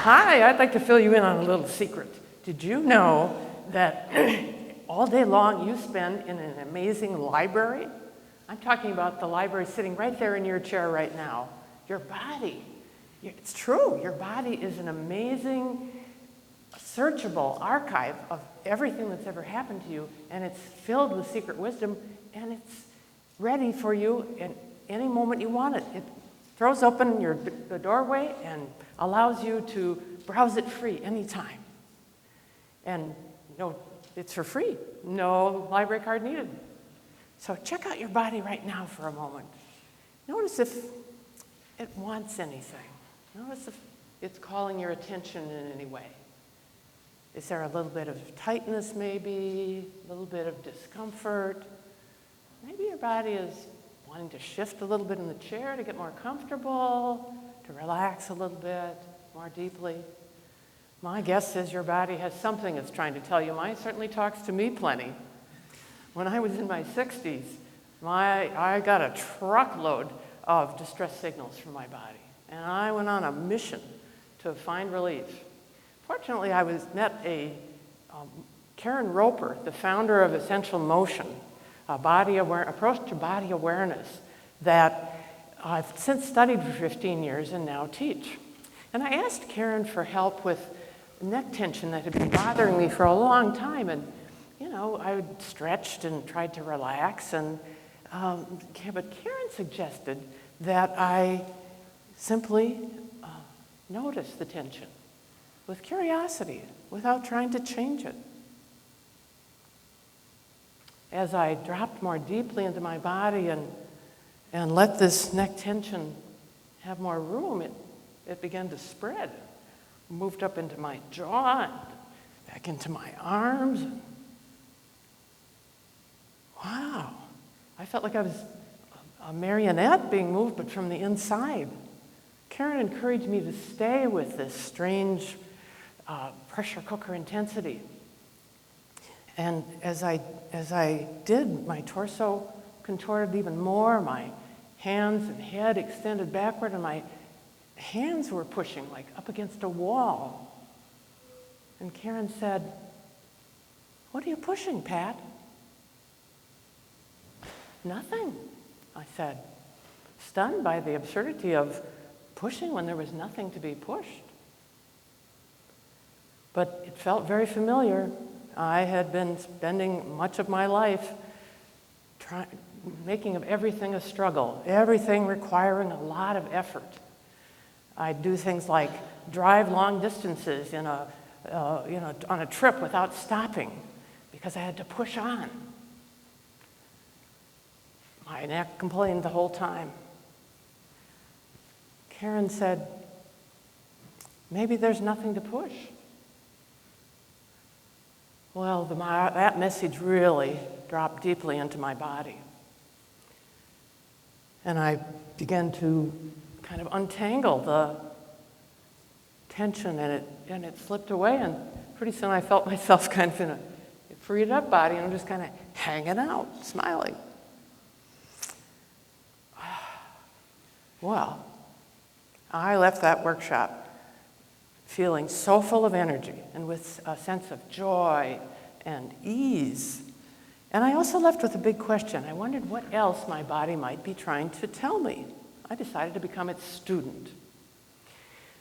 Hi, I'd like to fill you in on a little secret. Did you know that all day long you spend in an amazing library? I'm talking about the library sitting right there in your chair right now. Your body. It's true. Your body is an amazing, searchable archive of everything that's ever happened to you, and it's filled with secret wisdom, and it's ready for you at any moment you want it. It throws open the doorway and allows you to browse it free anytime. And no, it's for free. No library card needed. So check out your body right now for a moment. Notice if it wants anything. Notice if it's calling your attention in any way. Is there a little bit of tightness maybe, a little bit of discomfort? Maybe your body is wanting to shift a little bit in the chair to get more comfortable, to relax a little bit more deeply. My guess is your body has something it's trying to tell you. Mine certainly talks to me plenty. When I was in my 60s, I got a truckload of distress signals from my body, and I went on a mission to find relief. Fortunately, I met Karen Roper, the founder of Essential Motion, approach to body awareness that I've since studied for 15 years and now teach. And I asked Karen for help with neck tension that had been bothering me for a long time. And, I stretched and tried to relax. But Karen suggested that I simply notice the tension with curiosity, without trying to change it. As I dropped more deeply into my body and let this neck tension have more room, it began to spread. Moved up into my jaw, and back into my arms. Wow, I felt like I was a marionette being moved, but from the inside. Karen encouraged me to stay with this strange pressure cooker intensity. And as I did, my torso contorted even more, my hands and head extended backward, and my hands were pushing like up against a wall. And Karen said, "What are you pushing, Pat?" "Nothing," I said, stunned by the absurdity of pushing when there was nothing to be pushed. But it felt very familiar. I had been spending much of my life making of everything a struggle, everything requiring a lot of effort. I'd do things like drive long distances on a trip without stopping because I had to push on. My neck complained the whole time. Karen said, "Maybe there's nothing to push." Well, that message really dropped deeply into my body. And I began to kind of untangle the tension, and it slipped away, and pretty soon I felt myself kind of in a freed up body, and I'm just kind of hanging out, smiling. Well, I left that workshop feeling so full of energy and with a sense of joy and ease. And I also left with a big question. I wondered what else my body might be trying to tell me. I decided to become its student.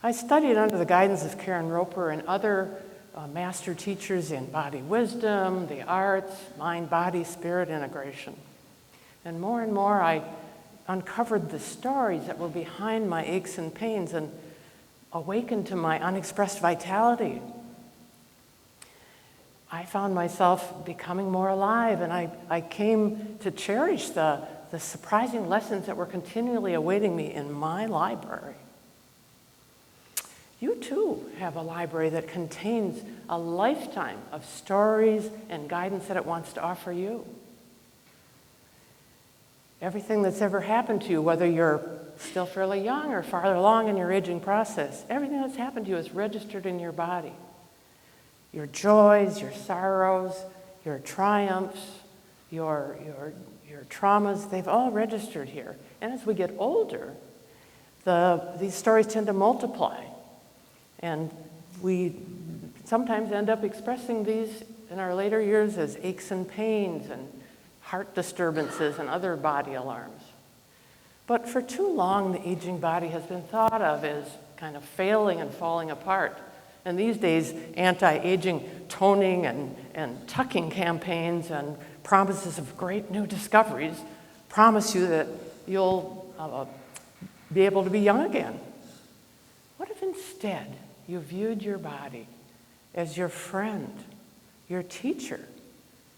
I studied under the guidance of Karen Roper and other master teachers in body wisdom, the arts, mind-body, spirit integration. And more I uncovered the stories that were behind my aches and pains and awakened to my unexpressed vitality. I found myself becoming more alive, and I came to cherish the surprising lessons that were continually awaiting me in my library. You too have a library that contains a lifetime of stories and guidance that it wants to offer you. Everything that's ever happened to you, whether you're still fairly young or farther along in your aging process, everything that's happened to you is registered in your body. Your joys, your sorrows, your triumphs, your traumas, they've all registered here. And as we get older, these stories tend to multiply. And we sometimes end up expressing these in our later years as aches and pains and heart disturbances and other body alarms. But for too long, the aging body has been thought of as kind of failing and falling apart. And these days, anti-aging toning and tucking campaigns and promises of great new discoveries promise you that you'll be able to be young again. What if instead you viewed your body as your friend, your teacher,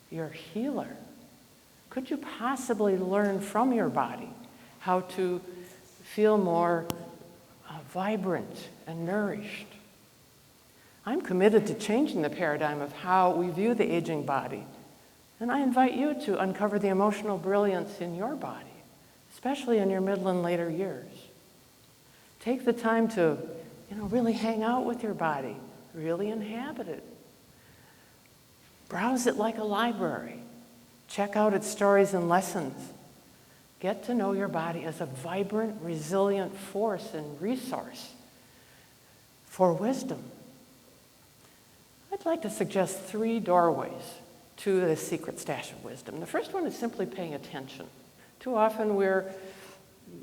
your healer? Could you possibly learn from your body how to feel more vibrant and nourished? I'm committed to changing the paradigm of how we view the aging body. And I invite you to uncover the emotional brilliance in your body, especially in your middle and later years. Take the time to, really hang out with your body, really inhabit it. Browse it like a library. Check out its stories and lessons. Get to know your body as a vibrant, resilient force and resource for wisdom. I'd like to suggest 3 doorways to the secret stash of wisdom. The first one is simply paying attention. Too often we're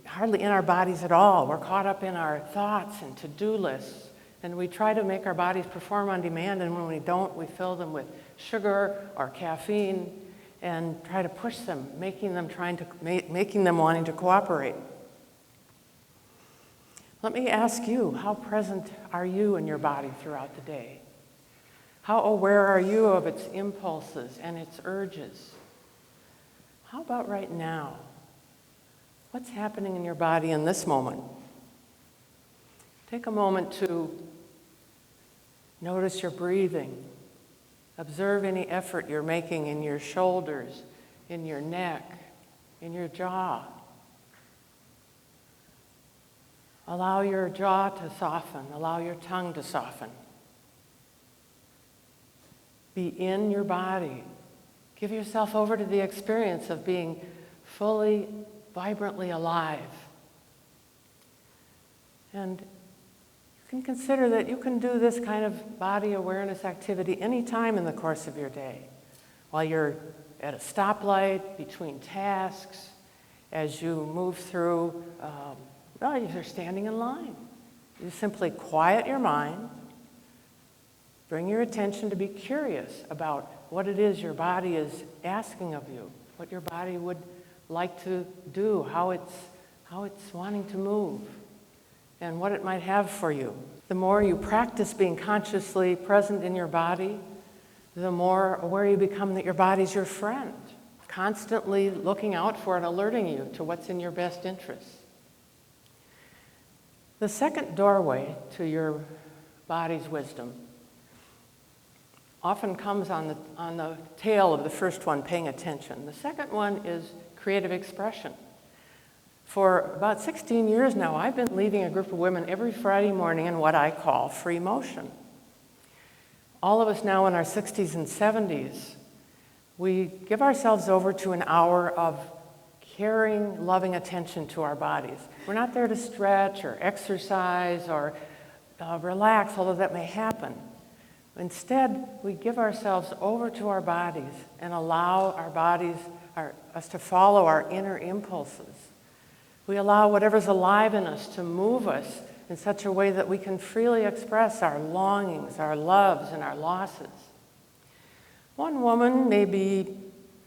hardly in our bodies at all. We're caught up in our thoughts and to-do lists, and we try to make our bodies perform on demand, and when we don't, we fill them with sugar or caffeine and try to push them, making them wanting to cooperate. Let me ask you, how present are you in your body throughout the day? How aware are you of its impulses and its urges? How about right now? What's happening in your body in this moment? Take a moment to notice your breathing. Observe any effort you're making in your shoulders, in your neck, in your jaw. Allow your jaw to soften. Allow your tongue to soften. Be in your body. Give yourself over to the experience of being fully, vibrantly alive. And you can consider that you can do this kind of body awareness activity any time in the course of your day. While you're at a stoplight, between tasks, as you move through, you're standing in line. You simply quiet your mind. Bring your attention to be curious about what it is your body is asking of you, what your body would like to do, how it's wanting to move, and what it might have for you. The more you practice being consciously present in your body, the more aware you become that your body's your friend, constantly looking out for and alerting you to what's in your best interests. The second doorway to your body's wisdom often comes on the tail of the first one, paying attention. The second one is creative expression. For about 16 years now, I've been leading a group of women every Friday morning in what I call free motion. All of us now in our 60s and 70s, we give ourselves over to an hour of caring, loving attention to our bodies. We're not there to stretch or exercise or relax, although that may happen. Instead, we give ourselves over to our bodies and allow our bodies, us to follow our inner impulses. We allow whatever's alive in us to move us in such a way that we can freely express our longings, our loves, and our losses. One woman may be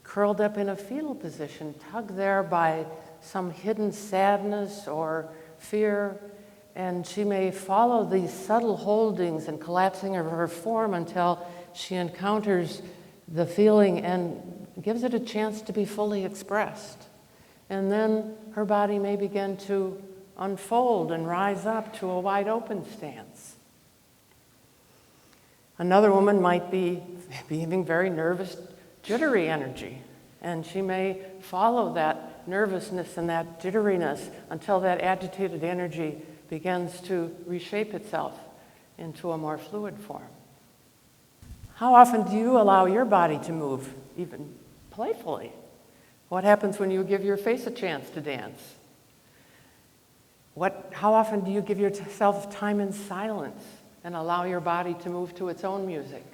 curled up in a fetal position, tugged there by some hidden sadness or fear, and she may follow these subtle holdings and collapsing of her form until she encounters the feeling and gives it a chance to be fully expressed. And then her body may begin to unfold and rise up to a wide open stance. Another woman might be having very nervous, jittery energy, and she may follow that nervousness and that jitteriness until that agitated energy begins to reshape itself into a more fluid form. How often do you allow your body to move, even playfully? What happens when you give your face a chance to dance? How often do you give yourself time in silence and allow your body to move to its own music.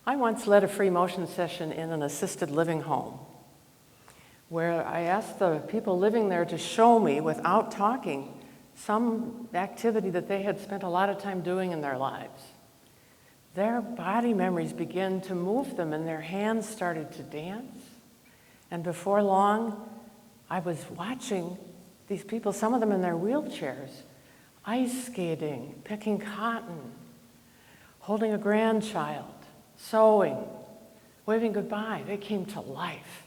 I once led a free motion session in an assisted living home where I asked the people living there to show me, without talking, some activity that they had spent a lot of time doing in their lives. Their body memories began to move them, and their hands started to dance. And before long, I was watching these people, some of them in their wheelchairs, ice skating, picking cotton, holding a grandchild, sewing, waving goodbye. They came to life.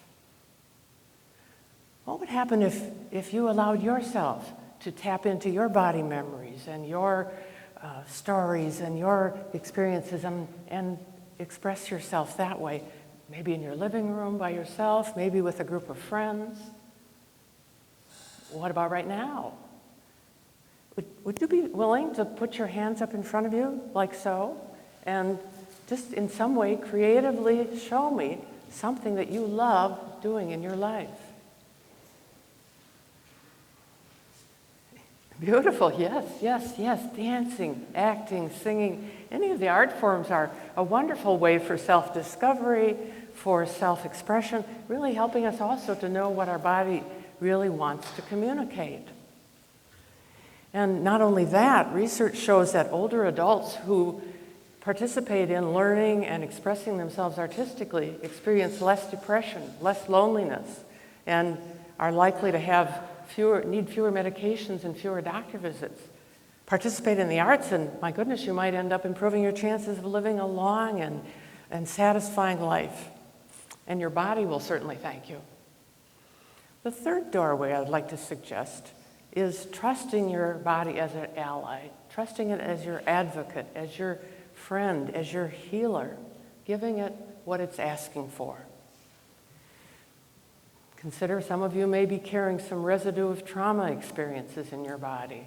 What would happen if you allowed yourself to tap into your body memories and your stories and your experiences and express yourself that way? Maybe in your living room by yourself, maybe with a group of friends. What about right now? Would you be willing to put your hands up in front of you, like so, and just in some way creatively show me something that you love doing in your life? Beautiful, yes, yes, yes. Dancing, acting, singing, any of the art forms are a wonderful way for self-discovery, for self-expression, really helping us also to know what our body really wants to communicate. And not only that, research shows that older adults who participate in learning and expressing themselves artistically experience less depression, less loneliness, and are likely to need fewer medications and fewer doctor visits. Participate in the arts, and my goodness, you might end up improving your chances of living a long and satisfying life. And your body will certainly thank you. The third doorway I'd like to suggest is trusting your body as an ally, trusting it as your advocate, as your friend, as your healer, giving it what it's asking for. Consider some of you may be carrying some residue of trauma experiences in your body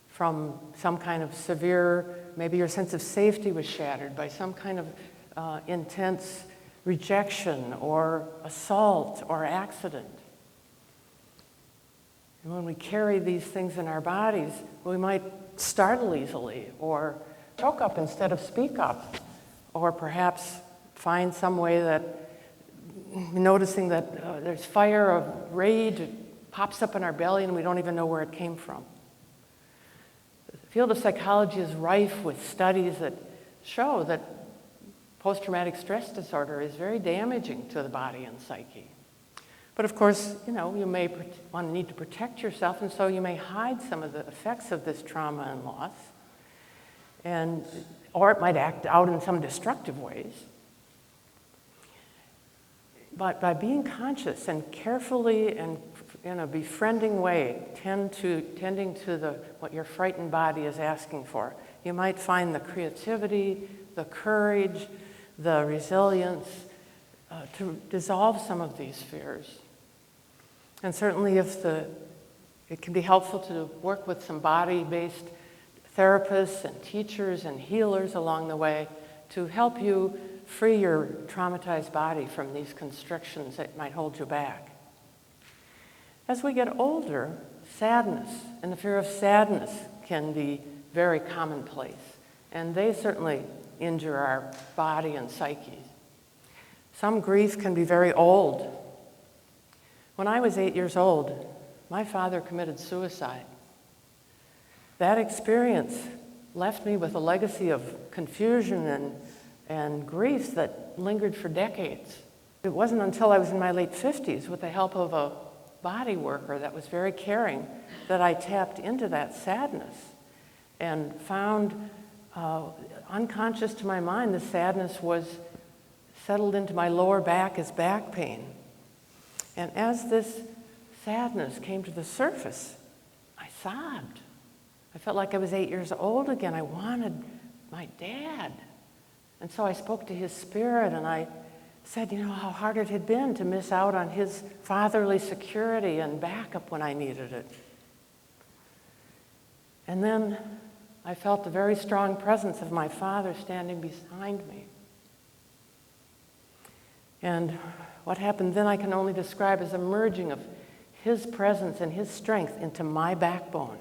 from some kind of severe, maybe your sense of safety was shattered by some kind of intense rejection or assault or accident. And when we carry these things in our bodies, we might startle easily or choke up instead of speak up, or perhaps find some way that noticing that there's fire of rage, it pops up in our belly and we don't even know where it came from. The field of psychology is rife with studies that show that post-traumatic stress disorder is very damaging to the body and psyche. But of course, you may need to protect yourself, and so you may hide some of the effects of this trauma and loss, or it might act out in some destructive ways. But by being conscious and carefully and in a befriending way, tending to what your frightened body is asking for, you might find the creativity, the courage, the resilience to dissolve some of these fears. And certainly it can be helpful to work with some body-based therapists and teachers and healers along the way to help you free your traumatized body from these constrictions that might hold you back. As we get older, sadness and the fear of sadness can be very commonplace, and they certainly injure our body and psyche. Some grief can be very old. When I was 8 years old, my father committed suicide. That experience left me with a legacy of confusion and grief that lingered for decades. It wasn't until I was in my late 50s, with the help of a body worker that was very caring, that I tapped into that sadness and found, unconscious to my mind, the sadness was settled into my lower back as back pain. And as this sadness came to the surface, I sobbed. I felt like I was 8 years old again. I wanted my dad. And so I spoke to his spirit, and I said, how hard it had been to miss out on his fatherly security and backup when I needed it. And then I felt the very strong presence of my father standing behind me. And what happened then I can only describe as a merging of his presence and his strength into my backbone.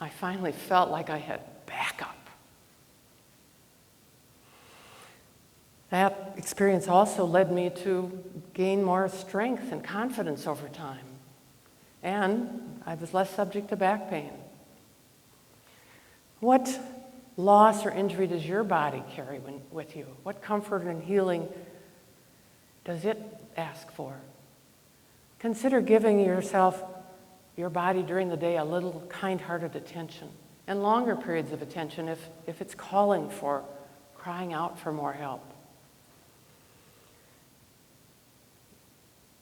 I finally felt like I had backup. That experience also led me to gain more strength and confidence over time. And I was less subject to back pain. What loss or injury does your body carry with you? What comfort and healing does it ask for? Consider giving yourself, your body during the day, a little kind-hearted attention and longer periods of attention if it's calling for, crying out for more help.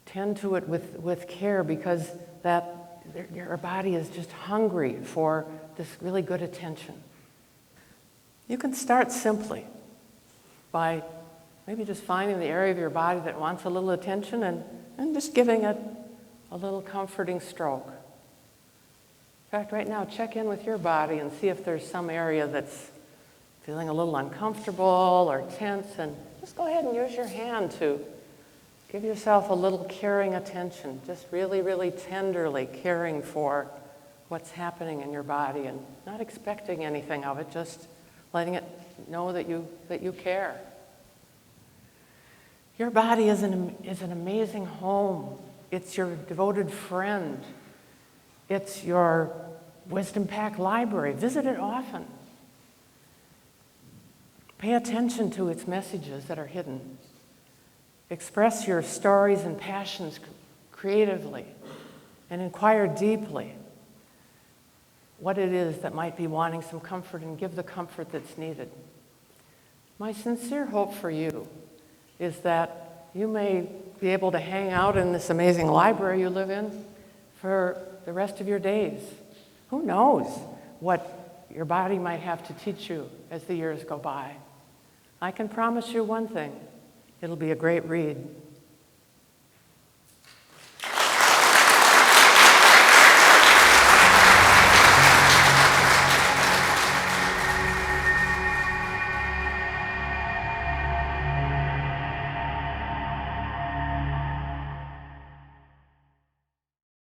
Tend to it with care, because your body is just hungry for this really good attention. You can start simply by maybe just finding the area of your body that wants a little attention and just giving it a little comforting stroke. In fact, right now, check in with your body and see if there's some area that's feeling a little uncomfortable or tense, and just go ahead and use your hand to give yourself a little caring attention, just really, really tenderly caring for what's happening in your body and not expecting anything of it, just letting it know that you care. Your body is an amazing home. It's your devoted friend. It's your wisdom-packed library. Visit it often. Pay attention to its messages that are hidden. Express your stories and passions creatively and inquire deeply what it is that might be wanting some comfort, and give the comfort that's needed. My sincere hope for you is that you may be able to hang out in this amazing library you live in for the rest of your days. Who knows what your body might have to teach you as the years go by. I can promise you one thing: it'll be a great read.